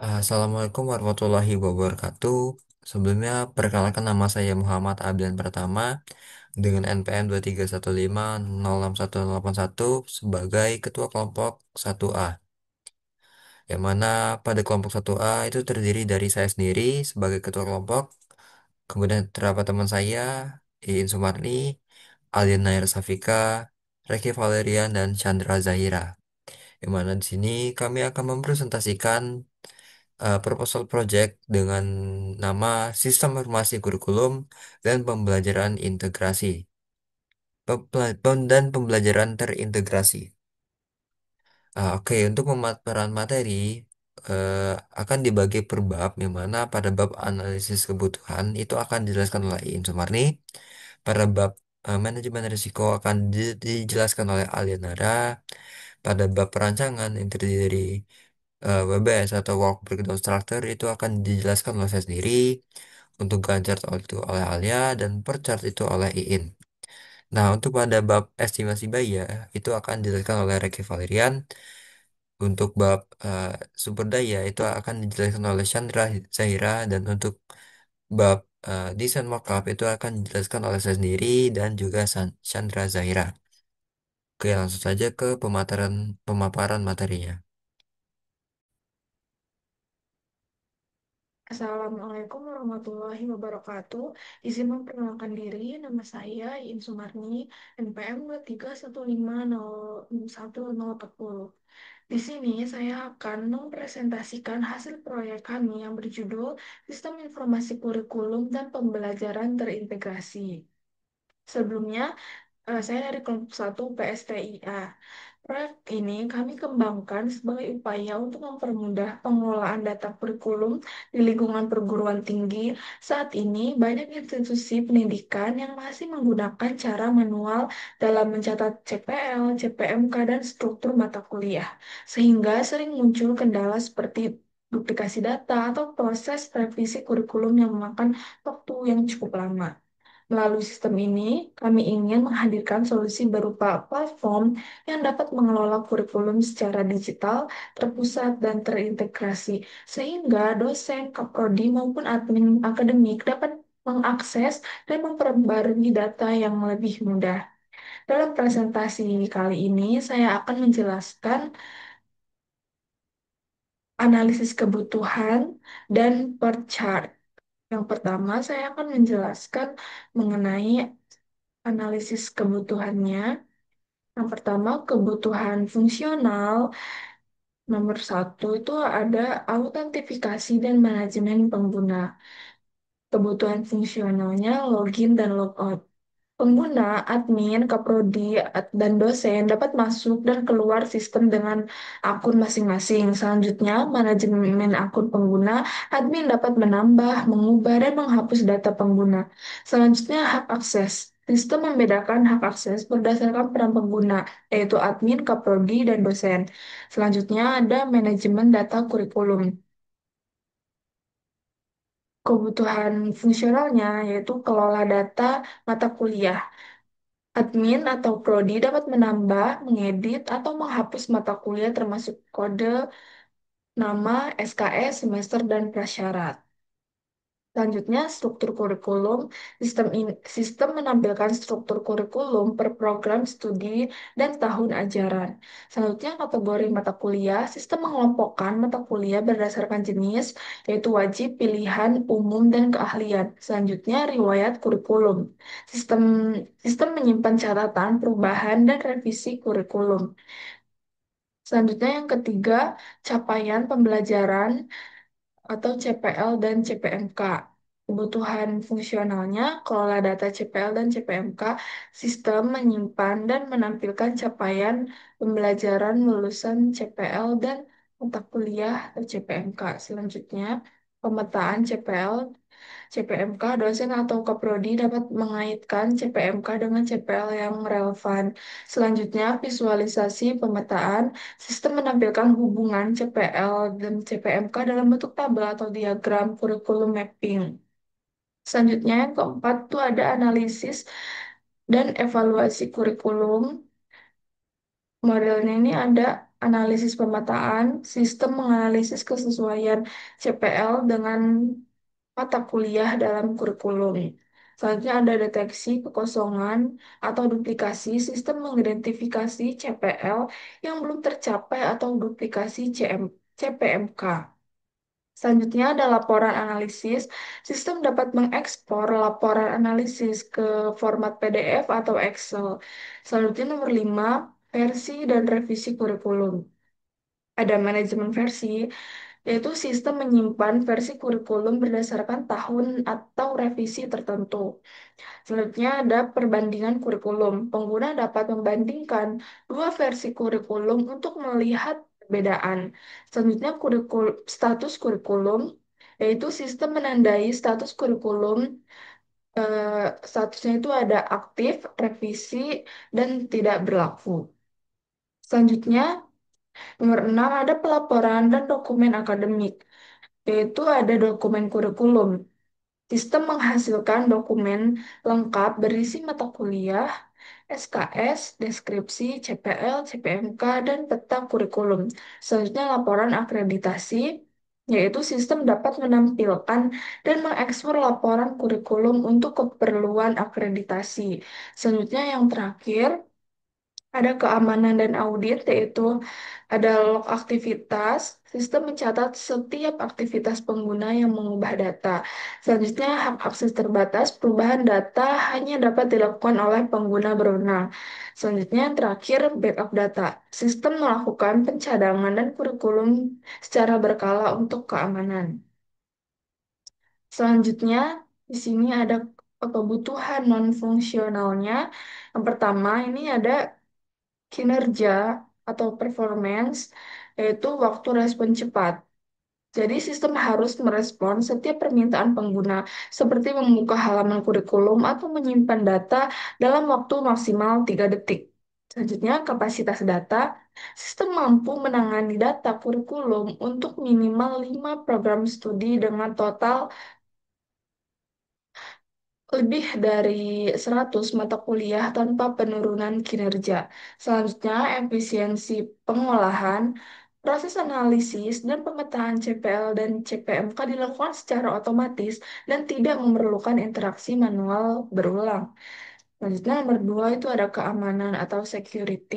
Assalamualaikum warahmatullahi wabarakatuh. Sebelumnya, perkenalkan nama saya Muhammad Abdian Pratama dengan NPM 2315061081 sebagai Ketua Kelompok 1A. Yang mana pada kelompok 1A itu terdiri dari saya sendiri sebagai Ketua Kelompok, kemudian terdapat teman saya, Iin Sumarni, Alien Nair Safika, Reki Valerian, dan Chandra Zahira. Yang mana di sini kami akan mempresentasikan proposal project dengan nama Sistem Informasi Kurikulum dan Pembelajaran Integrasi dan Pembelajaran Terintegrasi. Oke, untuk pemaparan materi eh, akan dibagi per bab, yang mana pada bab analisis kebutuhan itu akan dijelaskan oleh Iin Sumarni, pada bab manajemen risiko akan dijelaskan oleh Alianara, pada bab perancangan yang terdiri dari WBS atau Work Breakdown Structure itu akan dijelaskan oleh saya sendiri, untuk Gantt chart itu oleh Alia, dan per chart itu oleh Iin. Nah, untuk pada bab estimasi biaya itu akan dijelaskan oleh Reky Valerian, untuk bab sumber daya itu akan dijelaskan oleh Chandra Zahira, dan untuk bab desain mockup itu akan dijelaskan oleh saya sendiri dan juga Chandra Zahira. Oke, langsung saja ke pemaparan materinya. Assalamualaikum warahmatullahi wabarakatuh. Izin memperkenalkan diri, nama saya Iin Sumarni, NPM 231501040. Di sini saya akan mempresentasikan hasil proyek kami yang berjudul Sistem Informasi Kurikulum dan Pembelajaran Terintegrasi. Sebelumnya, saya dari kelompok 1 PSTIA. Proyek ini kami kembangkan sebagai upaya untuk mempermudah pengelolaan data kurikulum di lingkungan perguruan tinggi. Saat ini, banyak institusi pendidikan yang masih menggunakan cara manual dalam mencatat CPL, CPMK, dan struktur mata kuliah, sehingga sering muncul kendala seperti duplikasi data atau proses revisi kurikulum yang memakan waktu yang cukup lama. Melalui sistem ini, kami ingin menghadirkan solusi berupa platform yang dapat mengelola kurikulum secara digital, terpusat, dan terintegrasi, sehingga dosen, kaprodi, maupun admin akademik dapat mengakses dan memperbarui data yang lebih mudah. Dalam presentasi kali ini, saya akan menjelaskan analisis kebutuhan dan per chart. Yang pertama, saya akan menjelaskan mengenai analisis kebutuhannya. Yang pertama, kebutuhan fungsional. Nomor satu itu ada autentifikasi dan manajemen pengguna. Kebutuhan fungsionalnya login dan logout. Pengguna, admin, kaprodi, dan dosen dapat masuk dan keluar sistem dengan akun masing-masing. Selanjutnya, manajemen akun pengguna, admin dapat menambah, mengubah, dan menghapus data pengguna. Selanjutnya, hak akses. Sistem membedakan hak akses berdasarkan peran pengguna, yaitu admin, kaprodi, dan dosen. Selanjutnya, ada manajemen data kurikulum. Kebutuhan fungsionalnya yaitu kelola data mata kuliah. Admin atau prodi dapat menambah, mengedit, atau menghapus mata kuliah termasuk kode, nama, SKS, semester, dan prasyarat. Selanjutnya, struktur kurikulum. Sistem menampilkan struktur kurikulum per program studi dan tahun ajaran. Selanjutnya, kategori mata kuliah. Sistem mengelompokkan mata kuliah berdasarkan jenis, yaitu wajib, pilihan, umum, dan keahlian. Selanjutnya, riwayat kurikulum. Sistem Sistem menyimpan catatan, perubahan, dan revisi kurikulum. Selanjutnya, yang ketiga, capaian pembelajaran atau CPL dan CPMK. Kebutuhan fungsionalnya, kelola data CPL dan CPMK, sistem menyimpan dan menampilkan capaian pembelajaran lulusan CPL dan mata kuliah atau CPMK. Selanjutnya, pemetaan CPL, CPMK, dosen atau kaprodi dapat mengaitkan CPMK dengan CPL yang relevan. Selanjutnya, visualisasi pemetaan. Sistem menampilkan hubungan CPL dan CPMK dalam bentuk tabel atau diagram kurikulum mapping. Selanjutnya, yang keempat itu ada analisis dan evaluasi kurikulum. Modelnya ini ada analisis pemetaan, sistem menganalisis kesesuaian CPL dengan mata kuliah dalam kurikulum. Selanjutnya ada deteksi kekosongan atau duplikasi, sistem mengidentifikasi CPL yang belum tercapai atau duplikasi CPMK. Selanjutnya ada laporan analisis. Sistem dapat mengekspor laporan analisis ke format PDF atau Excel. Selanjutnya nomor 5, versi dan revisi kurikulum. Ada manajemen versi, yaitu sistem menyimpan versi kurikulum berdasarkan tahun atau revisi tertentu. Selanjutnya ada perbandingan kurikulum. Pengguna dapat membandingkan dua versi kurikulum untuk melihat perbedaan. Selanjutnya status kurikulum, yaitu sistem menandai status kurikulum. Statusnya itu ada aktif, revisi, dan tidak berlaku. Selanjutnya, nomor 6 ada pelaporan dan dokumen akademik, yaitu ada dokumen kurikulum. Sistem menghasilkan dokumen lengkap berisi mata kuliah, SKS, deskripsi, CPL, CPMK, dan peta kurikulum. Selanjutnya laporan akreditasi, yaitu sistem dapat menampilkan dan mengekspor laporan kurikulum untuk keperluan akreditasi. Selanjutnya yang terakhir, ada keamanan dan audit, yaitu ada log aktivitas, sistem mencatat setiap aktivitas pengguna yang mengubah data. Selanjutnya, hak akses terbatas, perubahan data hanya dapat dilakukan oleh pengguna berwenang. Selanjutnya, yang terakhir, backup data. Sistem melakukan pencadangan dan kurikulum secara berkala untuk keamanan. Selanjutnya, di sini ada kebutuhan non-fungsionalnya. Yang pertama, ini ada kinerja atau performance, yaitu waktu respon cepat. Jadi sistem harus merespon setiap permintaan pengguna, seperti membuka halaman kurikulum atau menyimpan data dalam waktu maksimal 3 detik. Selanjutnya, kapasitas data. Sistem mampu menangani data kurikulum untuk minimal 5 program studi dengan total lebih dari 100 mata kuliah tanpa penurunan kinerja. Selanjutnya, efisiensi pengolahan, proses analisis dan pemetaan CPL dan CPMK dilakukan secara otomatis dan tidak memerlukan interaksi manual berulang. Selanjutnya, nomor 2 itu ada keamanan atau security,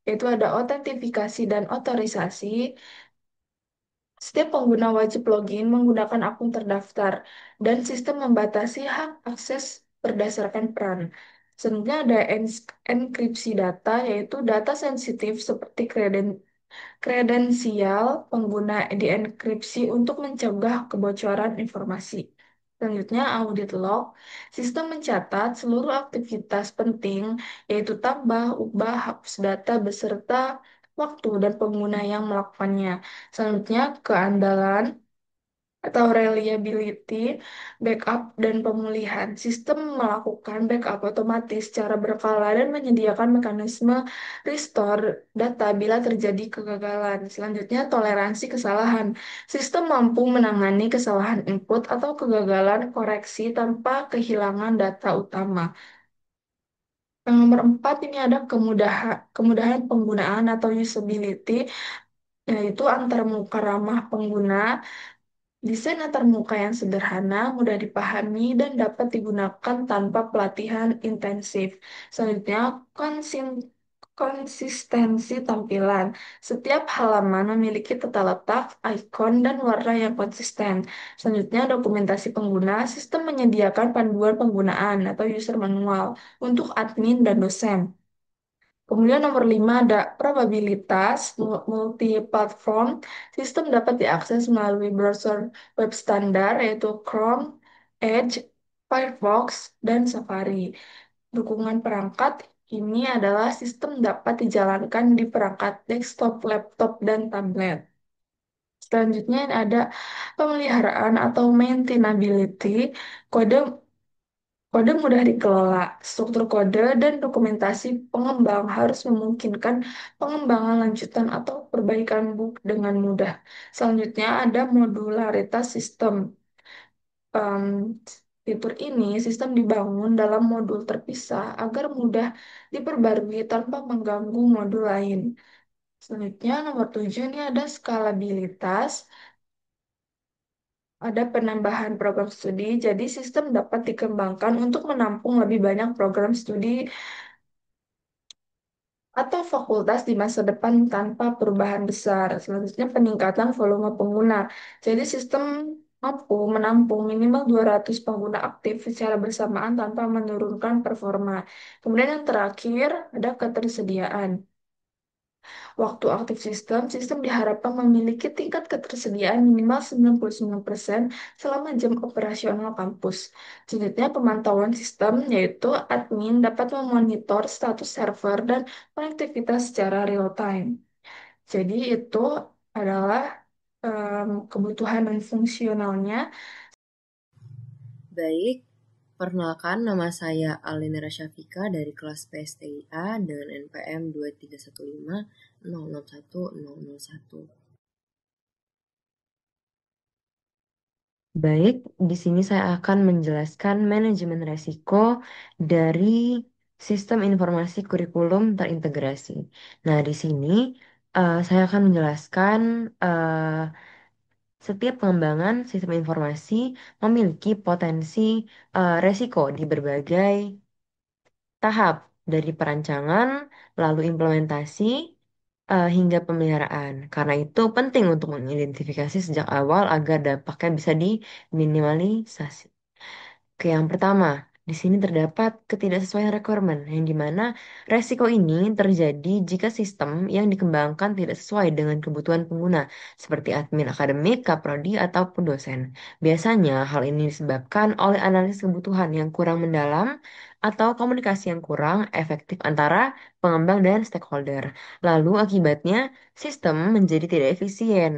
yaitu ada autentifikasi dan otorisasi. Setiap pengguna wajib login menggunakan akun terdaftar dan sistem membatasi hak akses berdasarkan peran. Selanjutnya ada enkripsi data, yaitu data sensitif seperti kredensial pengguna dienkripsi untuk mencegah kebocoran informasi. Selanjutnya, audit log. Sistem mencatat seluruh aktivitas penting, yaitu tambah, ubah, hapus data beserta waktu dan pengguna yang melakukannya. Selanjutnya, keandalan atau reliability, backup, dan pemulihan. Sistem melakukan backup otomatis secara berkala dan menyediakan mekanisme restore data bila terjadi kegagalan. Selanjutnya, toleransi kesalahan. Sistem mampu menangani kesalahan input atau kegagalan koreksi tanpa kehilangan data utama. Yang nomor 4 ini ada kemudahan penggunaan atau usability, yaitu antarmuka ramah pengguna. Desain antarmuka yang sederhana, mudah dipahami, dan dapat digunakan tanpa pelatihan intensif. Selanjutnya, konsistensi tampilan. Setiap halaman memiliki tata letak, ikon, dan warna yang konsisten. Selanjutnya, dokumentasi pengguna. Sistem menyediakan panduan penggunaan atau user manual untuk admin dan dosen. Kemudian nomor 5 ada probabilitas multi-platform. Sistem dapat diakses melalui browser web standar yaitu Chrome, Edge, Firefox, dan Safari. Dukungan perangkat ini adalah sistem dapat dijalankan di perangkat desktop, laptop, dan tablet. Selanjutnya ada pemeliharaan atau maintainability. Kode Kode mudah dikelola, struktur kode dan dokumentasi pengembang harus memungkinkan pengembangan lanjutan atau perbaikan bug dengan mudah. Selanjutnya ada modularitas sistem. Em, Fitur ini sistem dibangun dalam modul terpisah agar mudah diperbarui tanpa mengganggu modul lain. Selanjutnya, nomor 7 ini ada skalabilitas. Ada penambahan program studi, jadi sistem dapat dikembangkan untuk menampung lebih banyak program studi atau fakultas di masa depan tanpa perubahan besar. Selanjutnya, peningkatan volume pengguna. Jadi sistem mampu menampung minimal 200 pengguna aktif secara bersamaan tanpa menurunkan performa. Kemudian yang terakhir, ada ketersediaan. Waktu aktif sistem, sistem diharapkan memiliki tingkat ketersediaan minimal 99% selama jam operasional kampus. Selanjutnya, pemantauan sistem, yaitu admin dapat memonitor status server dan konektivitas secara real-time. Jadi itu adalah kebutuhan dan fungsionalnya. Baik, perkenalkan nama saya Alinera Syafika dari kelas PSTIA dengan NPM 2315061. Baik, di sini saya akan menjelaskan manajemen resiko dari sistem informasi kurikulum terintegrasi. Nah, di sini saya akan menjelaskan setiap pengembangan sistem informasi memiliki potensi resiko di berbagai tahap dari perancangan, lalu implementasi, hingga pemeliharaan. Karena itu penting untuk mengidentifikasi sejak awal agar dampaknya bisa diminimalisasi. Oke, yang pertama, di sini terdapat ketidaksesuaian requirement, yang dimana resiko ini terjadi jika sistem yang dikembangkan tidak sesuai dengan kebutuhan pengguna, seperti admin akademik, kaprodi, ataupun dosen. Biasanya, hal ini disebabkan oleh analisis kebutuhan yang kurang mendalam atau komunikasi yang kurang efektif antara pengembang dan stakeholder. Lalu, akibatnya, sistem menjadi tidak efisien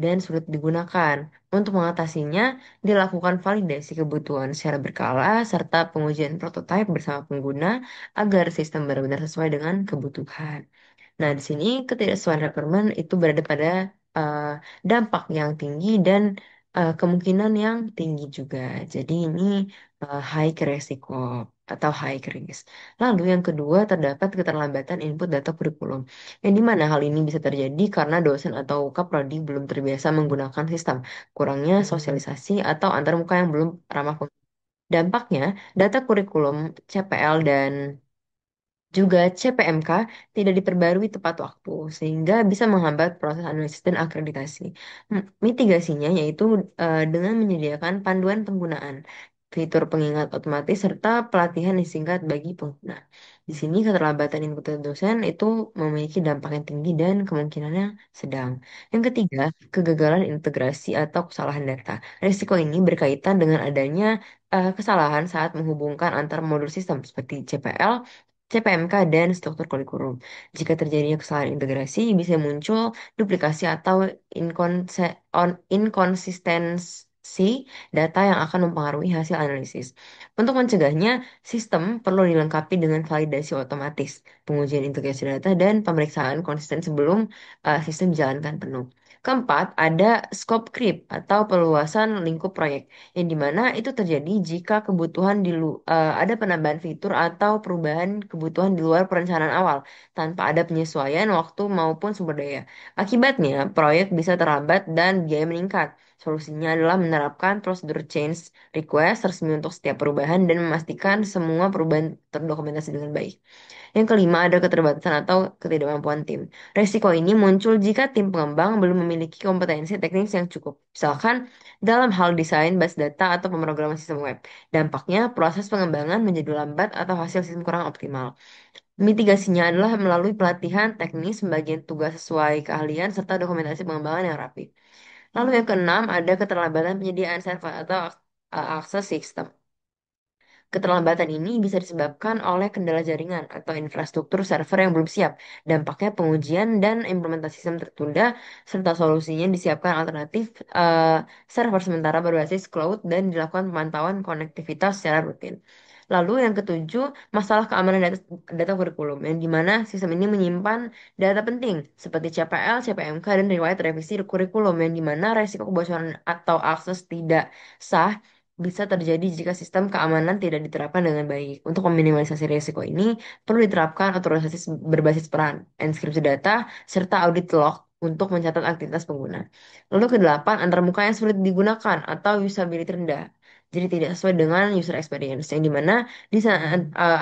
dan sulit digunakan. Untuk mengatasinya, dilakukan validasi kebutuhan secara berkala serta pengujian prototipe bersama pengguna agar sistem benar-benar sesuai dengan kebutuhan. Nah, di sini ketidaksesuaian requirement itu berada pada eh, dampak yang tinggi dan kemungkinan yang tinggi juga. Jadi ini high resiko atau high risk. Lalu yang kedua terdapat keterlambatan input data kurikulum. Yang dimana hal ini bisa terjadi karena dosen atau kaprodi belum terbiasa menggunakan sistem, kurangnya sosialisasi atau antarmuka yang belum ramah pengguna. Dampaknya, data kurikulum CPL dan juga CPMK tidak diperbarui tepat waktu, sehingga bisa menghambat proses analisis dan akreditasi. Mitigasinya yaitu dengan menyediakan panduan penggunaan, fitur pengingat otomatis, serta pelatihan yang singkat bagi pengguna. Di sini keterlambatan input dosen itu memiliki dampak yang tinggi dan kemungkinannya sedang. Yang ketiga, kegagalan integrasi atau kesalahan data. Risiko ini berkaitan dengan adanya kesalahan saat menghubungkan antar modul sistem seperti CPL, CPMK, dan struktur kurikulum. Jika terjadinya kesalahan integrasi, bisa muncul duplikasi atau inkonsistensi data yang akan mempengaruhi hasil analisis. Untuk mencegahnya, sistem perlu dilengkapi dengan validasi otomatis, pengujian integrasi data, dan pemeriksaan konsisten sebelum sistem dijalankan penuh. Keempat, ada scope creep atau perluasan lingkup proyek, yang dimana itu terjadi jika kebutuhan ada penambahan fitur atau perubahan kebutuhan di luar perencanaan awal tanpa ada penyesuaian waktu maupun sumber daya. Akibatnya, proyek bisa terlambat dan biaya meningkat. Solusinya adalah menerapkan prosedur change request resmi untuk setiap perubahan dan memastikan semua perubahan terdokumentasi dengan baik. Yang kelima, ada keterbatasan atau ketidakmampuan tim. Resiko ini muncul jika tim pengembang belum memiliki kompetensi teknis yang cukup. Misalkan dalam hal desain base data atau pemrograman sistem web. Dampaknya, proses pengembangan menjadi lambat atau hasil sistem kurang optimal. Mitigasinya adalah melalui pelatihan teknis, pembagian tugas sesuai keahlian, serta dokumentasi pengembangan yang rapi. Lalu yang keenam, ada keterlambatan penyediaan server atau akses sistem. Keterlambatan ini bisa disebabkan oleh kendala jaringan atau infrastruktur server yang belum siap. Dampaknya pengujian dan implementasi sistem tertunda, serta solusinya disiapkan alternatif server sementara berbasis cloud dan dilakukan pemantauan konektivitas secara rutin. Lalu yang ketujuh, masalah keamanan data kurikulum, yang dimana sistem ini menyimpan data penting seperti CPL, CPMK, dan riwayat revisi kurikulum, yang dimana resiko kebocoran atau akses tidak sah bisa terjadi jika sistem keamanan tidak diterapkan dengan baik. Untuk meminimalisasi risiko ini, perlu diterapkan otorisasi berbasis peran, enkripsi data, serta audit log untuk mencatat aktivitas pengguna. Lalu kedelapan, antarmuka yang sulit digunakan atau usability rendah. Jadi tidak sesuai dengan user experience, yang dimana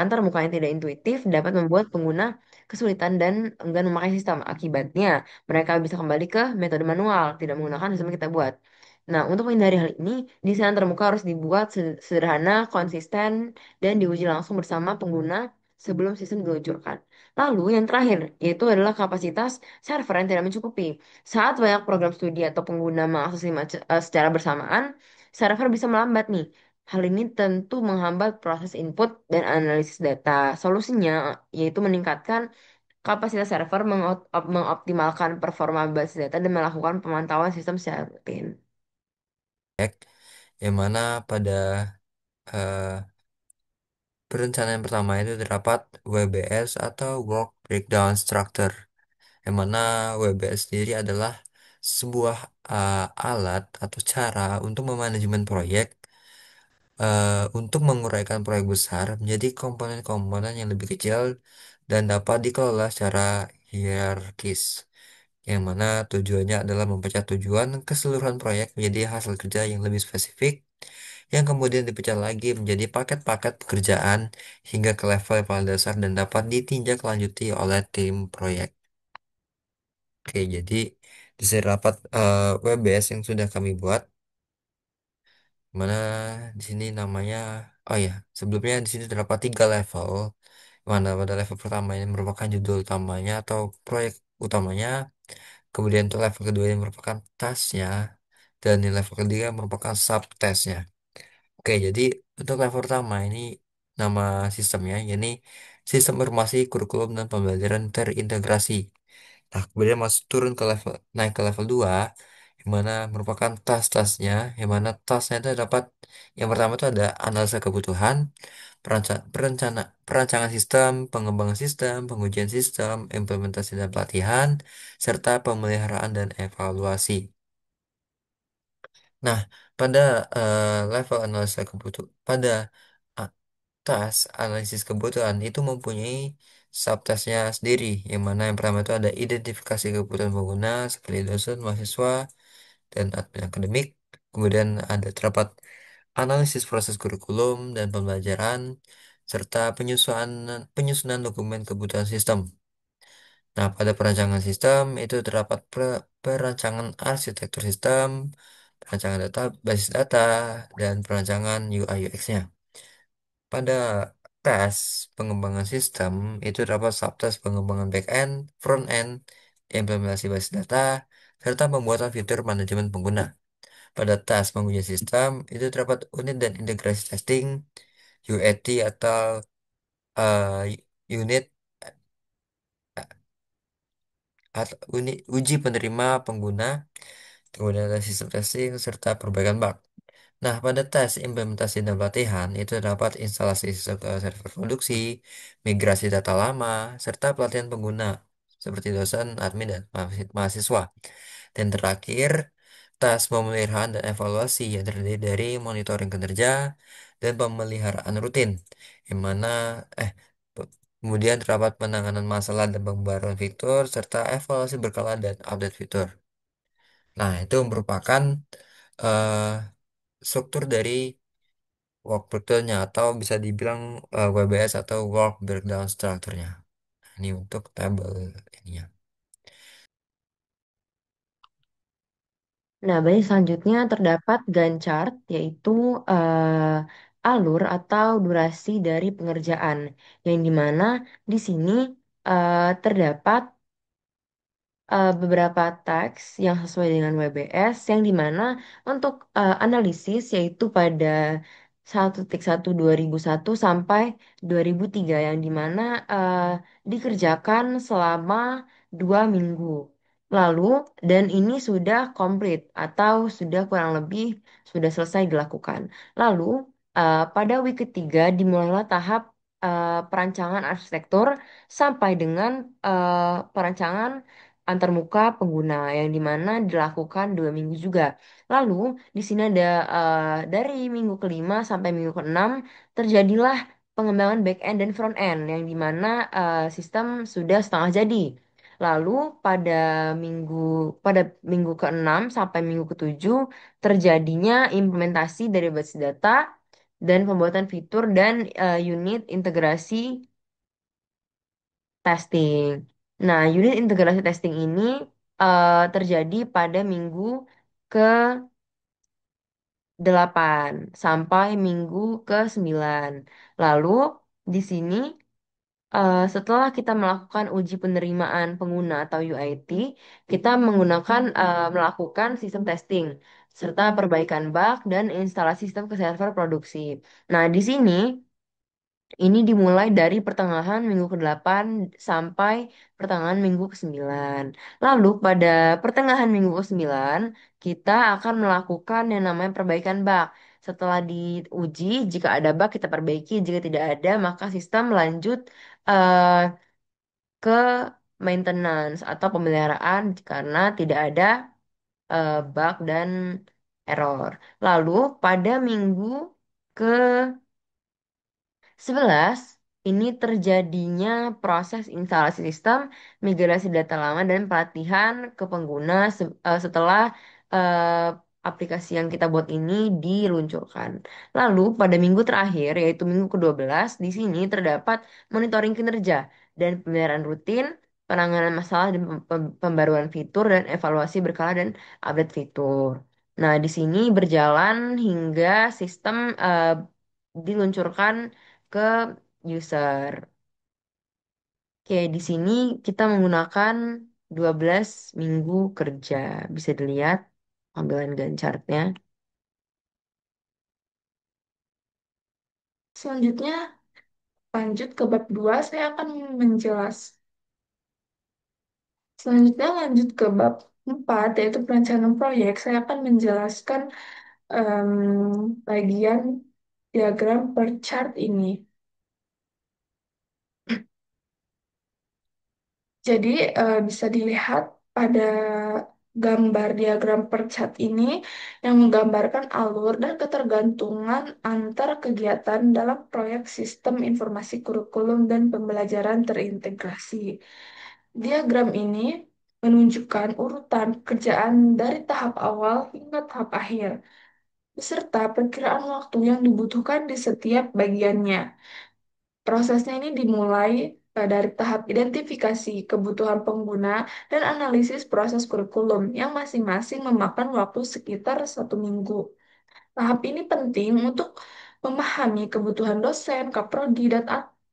antarmuka yang tidak intuitif dapat membuat pengguna kesulitan dan enggan memakai sistem. Akibatnya, mereka bisa kembali ke metode manual, tidak menggunakan sistem yang kita buat. Nah, untuk menghindari hal ini, desain termuka harus dibuat sederhana, konsisten, dan diuji langsung bersama pengguna sebelum sistem diluncurkan. Lalu, yang terakhir, yaitu adalah kapasitas server yang tidak mencukupi. Saat banyak program studi atau pengguna mengakses secara bersamaan, server bisa melambat nih. Hal ini tentu menghambat proses input dan analisis data. Solusinya yaitu meningkatkan kapasitas server, mengoptimalkan performa basis data, dan melakukan pemantauan sistem secara rutin. yang mana pada eh, perencanaan pertama itu terdapat WBS atau Work Breakdown Structure, yang mana WBS sendiri adalah sebuah alat atau cara untuk memanajemen proyek untuk menguraikan proyek besar menjadi komponen-komponen yang lebih kecil dan dapat dikelola secara hierarkis, yang mana tujuannya adalah memecah tujuan keseluruhan proyek menjadi hasil kerja yang lebih spesifik, yang kemudian dipecah lagi menjadi paket-paket pekerjaan hingga ke level yang paling dasar dan dapat ditindaklanjuti oleh tim proyek. Oke, jadi di sini rapat WBS yang sudah kami buat, mana di sini namanya, oh ya, sebelumnya di sini terdapat tiga level, mana pada level pertama ini merupakan judul utamanya atau proyek utamanya, kemudian untuk level kedua ini merupakan tasknya, dan di level ketiga merupakan subtasknya. Oke, jadi untuk level pertama ini nama sistemnya, yakni Sistem Informasi Kurikulum dan Pembelajaran Terintegrasi. Nah, kemudian masuk turun ke level, naik ke level 2, yang mana merupakan tas-tasnya, yang mana tasnya itu dapat, yang pertama itu ada analisa kebutuhan, perancangan sistem, pengembangan sistem, pengujian sistem, implementasi dan pelatihan, serta pemeliharaan dan evaluasi. Nah, pada level analisa kebutuhan, pada uh, tas analisis kebutuhan itu mempunyai subtasnya sendiri, yang mana yang pertama itu ada identifikasi kebutuhan pengguna seperti dosen, mahasiswa, dan admin akademik. Kemudian ada terdapat analisis proses kurikulum dan pembelajaran, serta penyusunan dokumen kebutuhan sistem. Nah, pada perancangan sistem itu terdapat perancangan arsitektur sistem, perancangan data, basis data, dan perancangan UI UX-nya. Pada tes pengembangan sistem itu terdapat subtes pengembangan back-end, front-end, implementasi basis data, serta pembuatan fitur manajemen pengguna. Pada tes pengujian sistem itu terdapat unit dan integrasi testing, UAT atau unit atau unit uji penerima pengguna, kemudian ada sistem testing serta perbaikan bug. Nah, pada tes implementasi dan pelatihan itu dapat instalasi sistem ke server produksi, migrasi data lama, serta pelatihan pengguna seperti dosen, admin, dan mahasiswa. Dan terakhir, tes pemeliharaan dan evaluasi yang terdiri dari monitoring kinerja dan pemeliharaan rutin, yang mana eh pe- kemudian terdapat penanganan masalah dan pembaruan fitur serta evaluasi berkala dan update fitur. Nah, itu merupakan eh, struktur dari work breakdown-nya atau bisa dibilang WBS atau work breakdown structure-nya. Ini untuk tabel ininya. Nah, baik selanjutnya terdapat Gantt chart, yaitu alur atau durasi dari pengerjaan, yang dimana di sini terdapat beberapa teks yang sesuai dengan WBS, yang dimana untuk analisis yaitu pada 1.1 2001 sampai 2003, yang dimana dikerjakan selama 2 minggu lalu, dan ini sudah komplit atau sudah kurang lebih sudah selesai dilakukan. Lalu pada week ketiga dimulailah tahap perancangan arsitektur sampai dengan perancangan antarmuka pengguna yang dimana dilakukan 2 minggu juga. Lalu di sini ada dari minggu kelima sampai minggu keenam terjadilah pengembangan back end dan front end yang dimana sistem sudah setengah jadi. Lalu pada minggu pada minggu keenam sampai minggu ketujuh terjadinya implementasi dari basis data dan pembuatan fitur dan unit integrasi testing. Nah, unit integrasi testing ini terjadi pada minggu ke-8 sampai minggu ke-9. Lalu di sini setelah kita melakukan uji penerimaan pengguna atau UIT, kita melakukan sistem testing serta perbaikan bug dan instalasi sistem ke server produksi. Nah, di sini ini dimulai dari pertengahan minggu ke-8 sampai pertengahan minggu ke-9. Lalu pada pertengahan minggu ke-9 kita akan melakukan yang namanya perbaikan bug. Setelah diuji, jika ada bug kita perbaiki, jika tidak ada maka sistem lanjut eh, ke maintenance atau pemeliharaan karena tidak ada bug dan error. Lalu pada minggu ke 11 ini terjadinya proses instalasi sistem, migrasi data lama dan pelatihan ke pengguna setelah eh, aplikasi yang kita buat ini diluncurkan. Lalu pada minggu terakhir yaitu minggu ke-12 di sini terdapat monitoring kinerja dan pemeliharaan rutin, penanganan masalah dan pembaruan fitur dan evaluasi berkala dan update fitur. Nah, di sini berjalan hingga sistem diluncurkan ke user. Oke, di sini kita menggunakan 12 minggu kerja. Bisa dilihat tampilan Gantt chartnya. Selanjutnya, lanjut ke bab 2, saya akan menjelas. Selanjutnya lanjut ke bab 4, yaitu perencanaan proyek. Saya akan menjelaskan bagian diagram per chart ini. Jadi bisa dilihat pada gambar diagram per chart ini yang menggambarkan alur dan ketergantungan antar kegiatan dalam proyek sistem informasi kurikulum dan pembelajaran terintegrasi. Diagram ini menunjukkan urutan pekerjaan dari tahap awal hingga tahap akhir, beserta perkiraan waktu yang dibutuhkan di setiap bagiannya. Prosesnya ini dimulai dari tahap identifikasi kebutuhan pengguna dan analisis proses kurikulum yang masing-masing memakan waktu sekitar 1 minggu. Tahap ini penting untuk memahami kebutuhan dosen, kaprodi,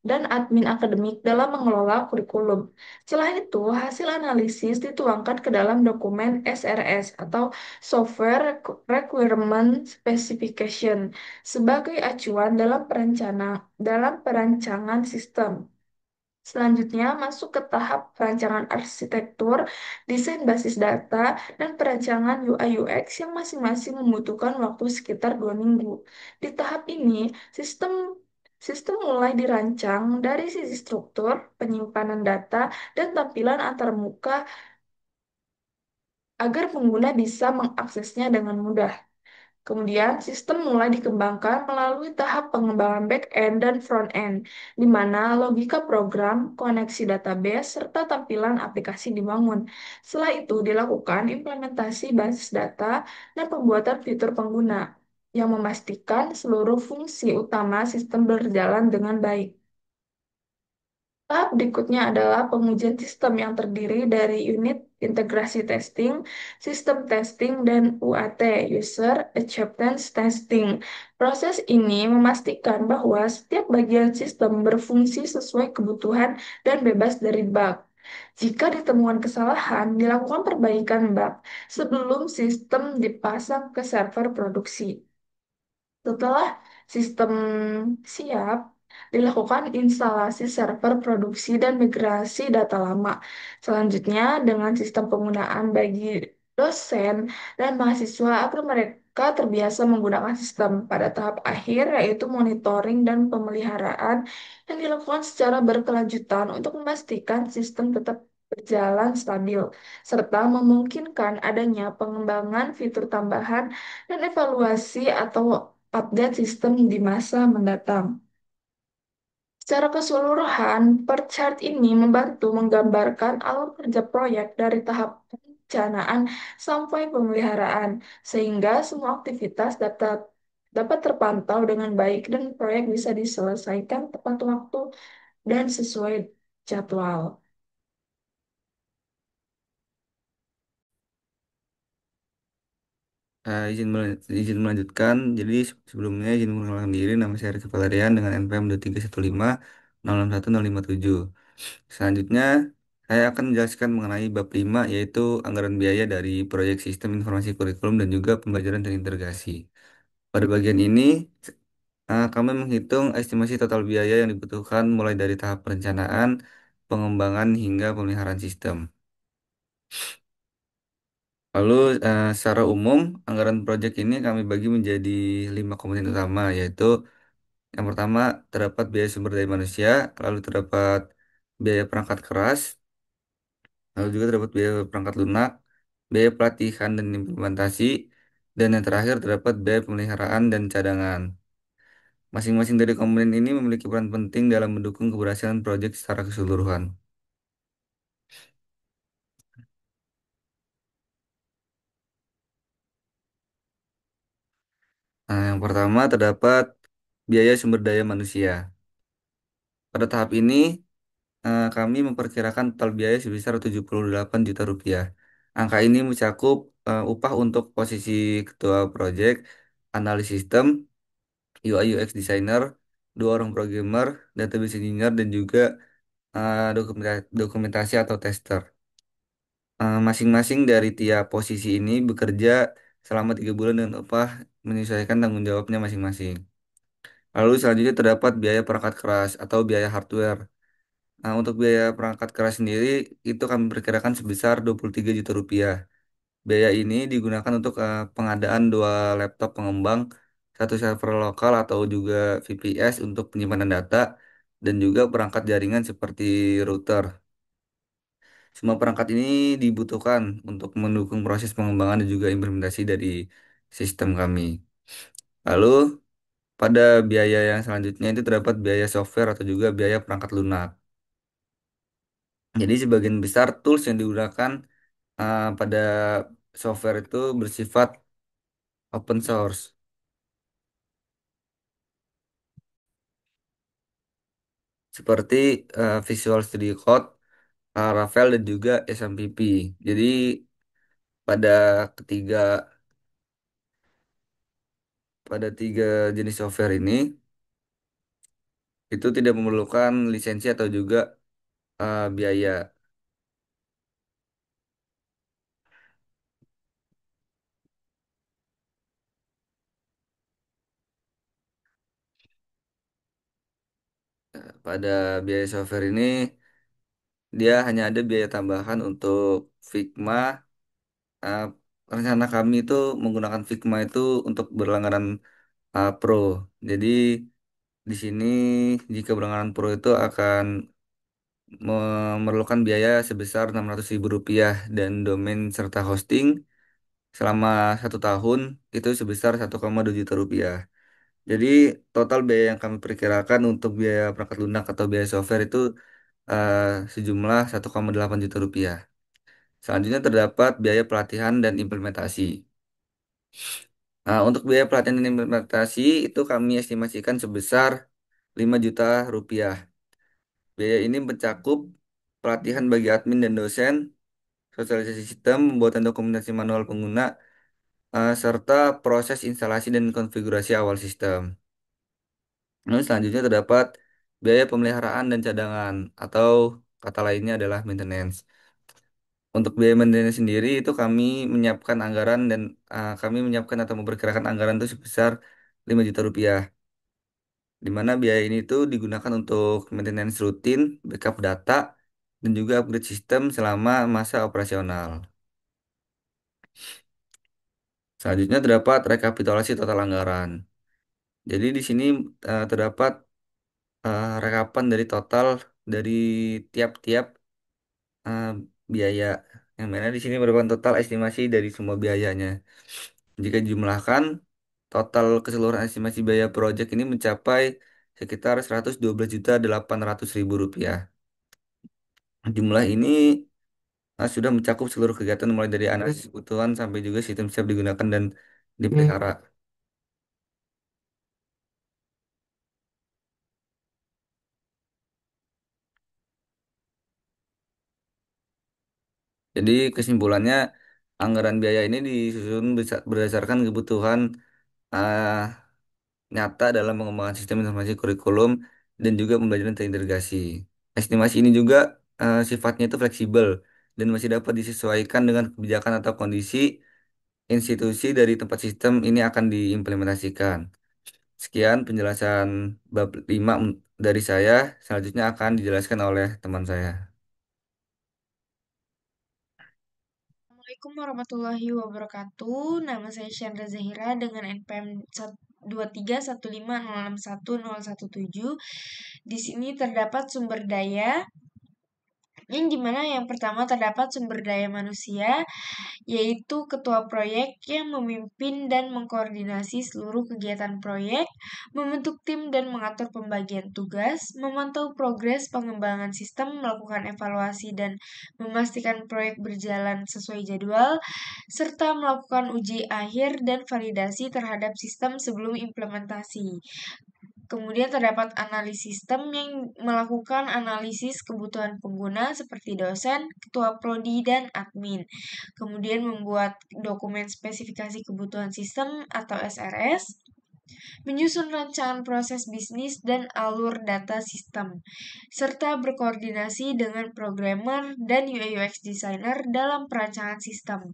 dan admin akademik dalam mengelola kurikulum. Setelah itu, hasil analisis dituangkan ke dalam dokumen SRS atau Software Requirement Specification sebagai acuan dalam perancangan sistem. Selanjutnya, masuk ke tahap perancangan arsitektur, desain basis data, dan perancangan UI/UX yang masing-masing membutuhkan waktu sekitar 2 minggu. Di tahap ini, sistem sistem mulai dirancang dari sisi struktur, penyimpanan data, dan tampilan antarmuka agar pengguna bisa mengaksesnya dengan mudah. Kemudian, sistem mulai dikembangkan melalui tahap pengembangan back-end dan front-end, di mana logika program, koneksi database, serta tampilan aplikasi dibangun. Setelah itu, dilakukan implementasi basis data dan pembuatan fitur pengguna, yang memastikan seluruh fungsi utama sistem berjalan dengan baik. Tahap berikutnya adalah pengujian sistem yang terdiri dari unit integrasi testing, sistem testing, dan UAT, User Acceptance Testing. Proses ini memastikan bahwa setiap bagian sistem berfungsi sesuai kebutuhan dan bebas dari bug. Jika ditemukan kesalahan, dilakukan perbaikan bug sebelum sistem dipasang ke server produksi. Setelah sistem siap, dilakukan instalasi server produksi dan migrasi data lama. Selanjutnya, dengan sistem penggunaan bagi dosen dan mahasiswa agar mereka terbiasa menggunakan sistem pada tahap akhir, yaitu monitoring dan pemeliharaan yang dilakukan secara berkelanjutan untuk memastikan sistem tetap berjalan stabil, serta memungkinkan adanya pengembangan fitur tambahan dan evaluasi atau update sistem di masa mendatang. Secara keseluruhan, per chart ini membantu menggambarkan alur kerja proyek dari tahap perencanaan sampai pemeliharaan, sehingga semua aktivitas dapat dapat terpantau dengan baik dan proyek bisa diselesaikan tepat waktu dan sesuai jadwal. Izin melanjutkan. Jadi sebelumnya izin mengenalkan diri. Nama saya Rizky Valerian dengan NPM 231506107. Selanjutnya, saya akan menjelaskan mengenai bab 5 yaitu anggaran biaya dari proyek sistem informasi kurikulum dan juga pembelajaran terintegrasi. Pada bagian ini, kami menghitung estimasi total biaya yang dibutuhkan mulai dari tahap perencanaan, pengembangan hingga pemeliharaan sistem. Lalu secara umum anggaran proyek ini kami bagi menjadi 5 komponen utama yaitu yang pertama terdapat biaya sumber daya manusia, lalu terdapat biaya perangkat keras, lalu juga terdapat biaya perangkat lunak, biaya pelatihan dan implementasi, dan yang terakhir terdapat biaya pemeliharaan dan cadangan. Masing-masing dari komponen ini memiliki peran penting dalam mendukung keberhasilan proyek secara keseluruhan. Nah, yang pertama terdapat biaya sumber daya manusia. Pada tahap ini, kami memperkirakan total biaya sebesar 78 juta rupiah. Angka ini mencakup upah untuk posisi ketua proyek, analis sistem, UI UX designer, 2 orang programmer, database engineer, dan juga dokumentasi atau tester. Masing-masing dari tiap posisi ini bekerja selama 3 bulan dengan upah menyesuaikan tanggung jawabnya masing-masing. Lalu selanjutnya terdapat biaya perangkat keras atau biaya hardware. Nah, untuk biaya perangkat keras sendiri itu kami perkirakan sebesar 23 juta rupiah. Biaya ini digunakan untuk pengadaan 2 laptop pengembang, 1 server lokal atau juga VPS untuk penyimpanan data, dan juga perangkat jaringan seperti router. Semua perangkat ini dibutuhkan untuk mendukung proses pengembangan dan juga implementasi dari sistem kami. Lalu pada biaya yang selanjutnya itu terdapat biaya software atau juga biaya perangkat lunak. Jadi sebagian besar tools yang digunakan pada software itu bersifat open source seperti Visual Studio Code, Laravel dan juga SMPP. Jadi pada ketiga pada tiga jenis software ini itu tidak memerlukan lisensi atau juga biaya. Pada biaya software ini dia hanya ada biaya tambahan untuk Figma. Eh, Rencana kami itu menggunakan Figma itu untuk berlangganan Pro. Jadi di sini jika berlangganan Pro itu akan memerlukan biaya sebesar 600.000 rupiah dan domain serta hosting selama 1 tahun itu sebesar 1,2 juta rupiah. Jadi total biaya yang kami perkirakan untuk biaya perangkat lunak atau biaya software itu eh, sejumlah 1,8 juta rupiah. Selanjutnya terdapat biaya pelatihan dan implementasi. Nah, untuk biaya pelatihan dan implementasi itu kami estimasikan sebesar 5 juta rupiah. Biaya ini mencakup pelatihan bagi admin dan dosen, sosialisasi sistem, pembuatan dokumentasi manual pengguna, serta proses instalasi dan konfigurasi awal sistem. Lalu selanjutnya terdapat biaya pemeliharaan dan cadangan atau kata lainnya adalah maintenance. Untuk biaya maintenance sendiri itu kami menyiapkan anggaran dan kami menyiapkan atau memperkirakan anggaran itu sebesar 5 juta rupiah. Di mana biaya ini tuh digunakan untuk maintenance rutin, backup data, dan juga upgrade sistem selama masa operasional. Selanjutnya terdapat rekapitulasi total anggaran. Jadi di sini terdapat rekapan dari total dari tiap-tiap eh, biaya, yang mana di sini merupakan total estimasi dari semua biayanya. Jika dijumlahkan, total keseluruhan estimasi biaya proyek ini mencapai sekitar 112.800.000 rupiah. Jumlah ini sudah mencakup seluruh kegiatan mulai dari analisis kebutuhan sampai juga sistem siap digunakan dan dipelihara. Jadi kesimpulannya, anggaran biaya ini disusun berdasarkan kebutuhan ah, nyata dalam pengembangan sistem informasi kurikulum dan juga pembelajaran terintegrasi. Estimasi ini juga sifatnya itu fleksibel dan masih dapat disesuaikan dengan kebijakan atau kondisi institusi dari tempat sistem ini akan diimplementasikan. Sekian penjelasan bab 5 dari saya. Selanjutnya akan dijelaskan oleh teman saya. Assalamualaikum warahmatullahi wabarakatuh. Nama saya Chandra Zahira dengan NPM 2315061017. Di sini terdapat sumber daya yang dimana yang pertama terdapat sumber daya manusia, yaitu ketua proyek yang memimpin dan mengkoordinasi seluruh kegiatan proyek, membentuk tim dan mengatur pembagian tugas, memantau progres pengembangan sistem, melakukan evaluasi dan memastikan proyek berjalan sesuai jadwal, serta melakukan uji akhir dan validasi terhadap sistem sebelum implementasi. Kemudian terdapat analis sistem yang melakukan analisis kebutuhan pengguna seperti dosen, ketua prodi, dan admin. Kemudian membuat dokumen spesifikasi kebutuhan sistem atau SRS, menyusun rancangan proses bisnis dan alur data sistem, serta berkoordinasi dengan programmer dan UI/UX designer dalam perancangan sistem.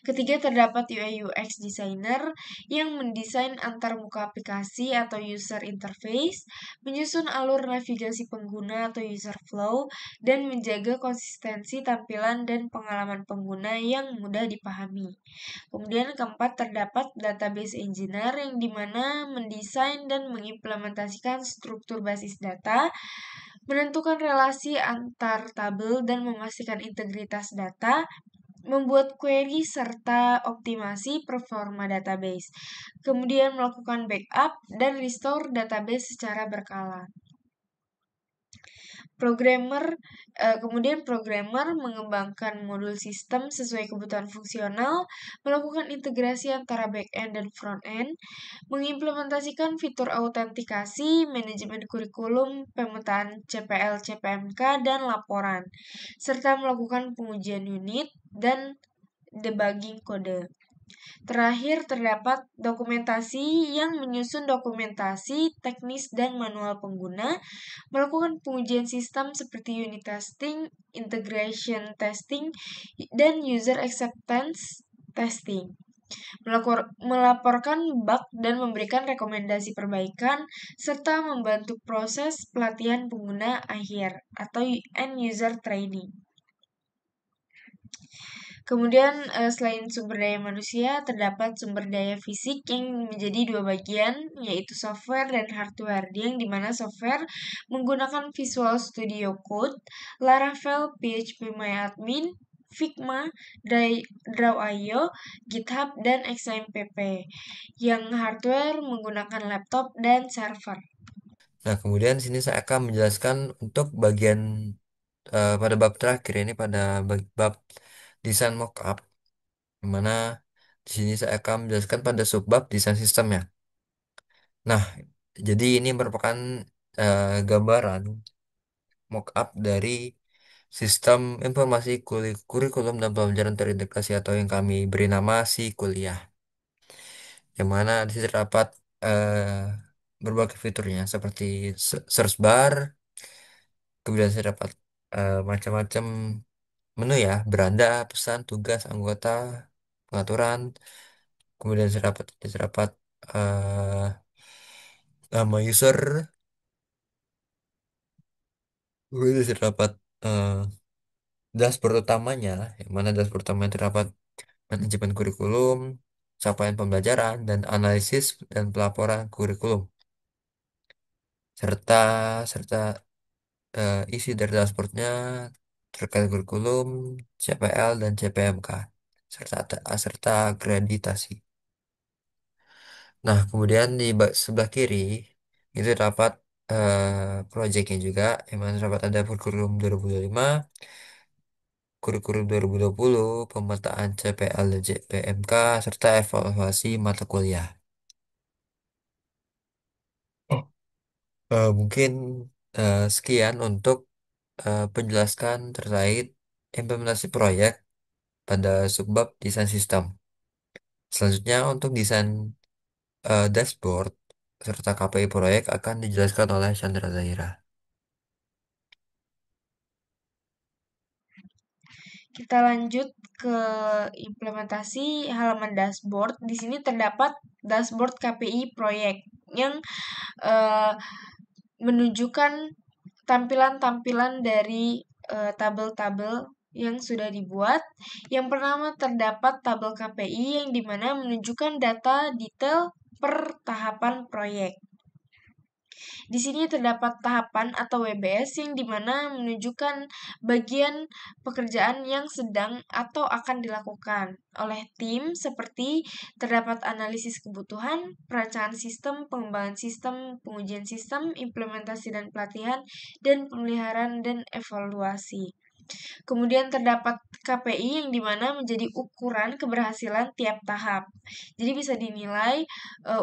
Ketiga, terdapat UI/UX designer yang mendesain antarmuka aplikasi atau user interface, menyusun alur navigasi pengguna atau user flow, dan menjaga konsistensi tampilan dan pengalaman pengguna yang mudah dipahami. Kemudian keempat, terdapat database engineer yang dimana mendesain dan mengimplementasikan struktur basis data, menentukan relasi antar tabel dan memastikan integritas data, membuat query serta optimasi performa database, kemudian melakukan backup dan restore database secara berkala. Kemudian programmer mengembangkan modul sistem sesuai kebutuhan fungsional, melakukan integrasi antara back-end dan front-end, mengimplementasikan fitur autentikasi, manajemen kurikulum, pemetaan CPL, CPMK, dan laporan, serta melakukan pengujian unit dan debugging kode. Terakhir, terdapat dokumentasi yang menyusun dokumentasi teknis dan manual pengguna, melakukan pengujian sistem seperti unit testing, integration testing, dan user acceptance testing. Melaporkan bug dan memberikan rekomendasi perbaikan, serta membantu proses pelatihan pengguna akhir atau end user training. Kemudian selain sumber daya manusia, terdapat sumber daya fisik yang menjadi dua bagian, yaitu software dan hardware. Yang dimana software menggunakan Visual Studio Code, Laravel, PHP Figma, Draw.io, GitHub, dan XAMPP. Yang hardware menggunakan laptop dan server. Nah, kemudian sini saya akan menjelaskan untuk bagian pada bab terakhir ini pada bab desain mockup, di mana di sini saya akan menjelaskan pada subbab desain sistemnya. Nah, jadi ini merupakan gambaran mockup dari sistem informasi kurikulum dan pembelajaran terintegrasi atau yang kami beri nama si kuliah, yang mana di situ terdapat berbagai fiturnya seperti search bar, kemudian saya dapat macam-macam menu ya, beranda, pesan, tugas, anggota, pengaturan, kemudian saya dapat nama user, kemudian saya dapat eh, dashboard utamanya, yang mana dashboard utamanya terdapat manajemen kurikulum, capaian pembelajaran, dan analisis dan pelaporan kurikulum, serta serta isi dari dashboardnya terkait kurikulum, CPL dan CPMK serta akreditasi. Nah, kemudian di sebelah kiri itu dapat proyeknya juga, yang mana dapat ada kurikulum 2025, kurikulum 2020, pemetaan CPL dan CPMK, serta evaluasi mata kuliah. Oh. Mungkin sekian untuk penjelaskan terkait implementasi proyek pada subbab desain sistem. Selanjutnya untuk desain dashboard serta KPI proyek akan dijelaskan oleh Chandra Zaira. Kita lanjut ke implementasi halaman dashboard. Di sini terdapat dashboard KPI proyek yang eh, menunjukkan tampilan-tampilan dari tabel-tabel yang sudah dibuat. Yang pertama terdapat tabel KPI yang dimana menunjukkan data detail per tahapan proyek. Di sini terdapat tahapan atau WBS yang dimana menunjukkan bagian pekerjaan yang sedang atau akan dilakukan oleh tim seperti terdapat analisis kebutuhan, perancangan sistem, pengembangan sistem, pengujian sistem, implementasi dan pelatihan, dan pemeliharaan dan evaluasi. Kemudian terdapat KPI yang dimana menjadi ukuran keberhasilan tiap tahap. Jadi bisa dinilai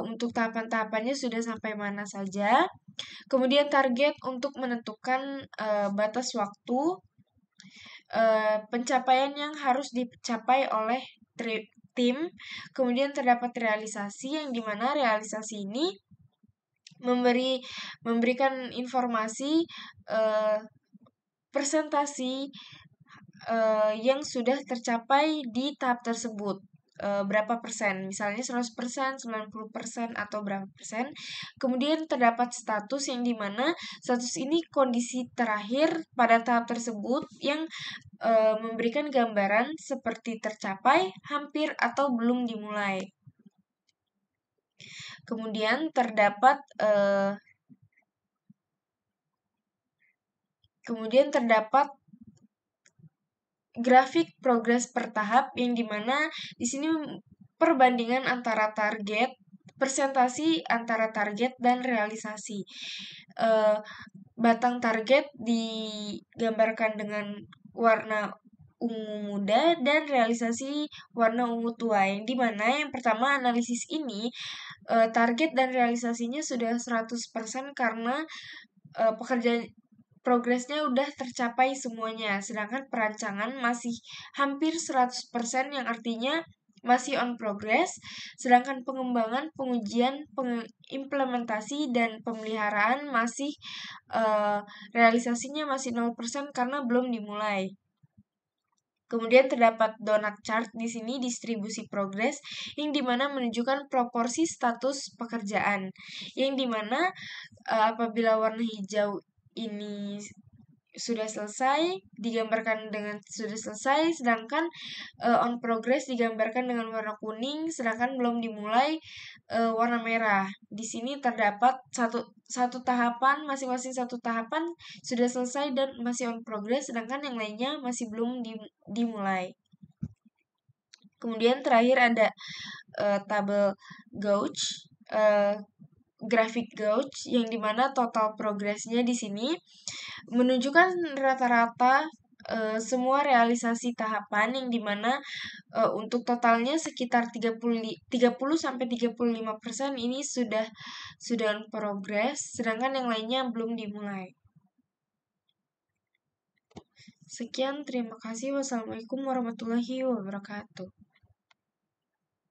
untuk tahapan-tahapannya sudah sampai mana saja. Kemudian target untuk menentukan batas waktu pencapaian yang harus dicapai oleh tim. Kemudian terdapat realisasi yang dimana realisasi ini memberikan informasi presentasi yang sudah tercapai di tahap tersebut. Berapa persen, misalnya 100%, 90%, atau berapa persen. Kemudian terdapat status yang dimana status ini kondisi terakhir pada tahap tersebut yang memberikan gambaran seperti tercapai, hampir, atau belum dimulai. Kemudian terdapat grafik progres per tahap yang dimana di sini perbandingan antara target, presentasi antara target dan realisasi. Batang target digambarkan dengan warna ungu muda dan realisasi warna ungu tua, yang dimana yang pertama analisis ini target dan realisasinya sudah 100% karena pekerjaan progresnya udah tercapai semuanya, sedangkan perancangan masih hampir 100% yang artinya masih on progress, sedangkan pengembangan, pengujian, implementasi, dan pemeliharaan masih realisasinya masih 0% karena belum dimulai. Kemudian terdapat donut chart di sini distribusi progres yang dimana menunjukkan proporsi status pekerjaan, yang dimana apabila warna hijau ini sudah selesai digambarkan dengan sudah selesai, sedangkan on progress digambarkan dengan warna kuning, sedangkan belum dimulai warna merah. Di sini terdapat satu tahapan, masing-masing satu tahapan sudah selesai dan masih on progress, sedangkan yang lainnya masih belum dimulai. Kemudian terakhir ada tabel gauge, grafik gauge yang dimana total progresnya di sini menunjukkan rata-rata semua realisasi tahapan yang dimana untuk totalnya sekitar 30 sampai 35% ini sudah on progress, sedangkan yang lainnya belum dimulai. Sekian, terima kasih. Wassalamualaikum warahmatullahi wabarakatuh.